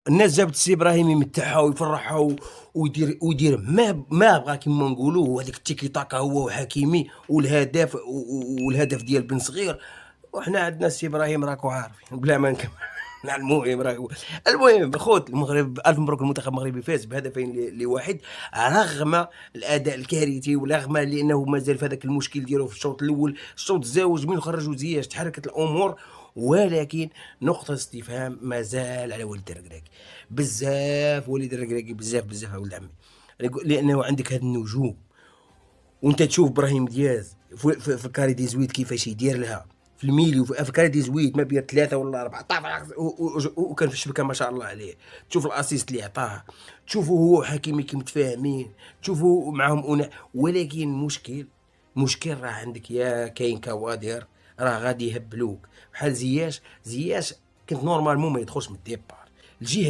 الناس جابت السي إبراهيم يمتعها ويفرحها ويدير ما بغا كيما نقولوا، وهذيك التيكي تاكا هو وحكيمي والهدف ديال بن صغير. وحنا عندنا السي إبراهيم راكو عارفين بلا ما نكمل. المهم المهم خوت المغرب ألف مبروك، المنتخب المغربي فاز بهدفين لواحد رغم الأداء الكارثي، ورغم لأنه مازال في هذاك المشكل ديالو في الشوط الأول. الشوط الزاوج من خرجوا زياش تحركت الأمور، ولكن نقطة استفهام مازال على وليد الركراكي. بزاف وليد الركراكي، بزاف ولد عمي، لأنه عندك هاد النجوم، وأنت تشوف إبراهيم دياز في الكاري دي زويد كيفاش يدير لها في الميليو، في الكاري دي زويد ما بين 3 ولا 4 طاف وكان في الشبكة ما شاء الله عليه. تشوف الأسيست اللي عطاه، تشوفوا هو وحكيمي كي متفاهمين، تشوفوا معاهم ولكن مشكل راه عندك يا كاين كوادر راه غادي يهبلوك بحال زياش. كنت نورمالمون ما يدخلش من الديبار الجهه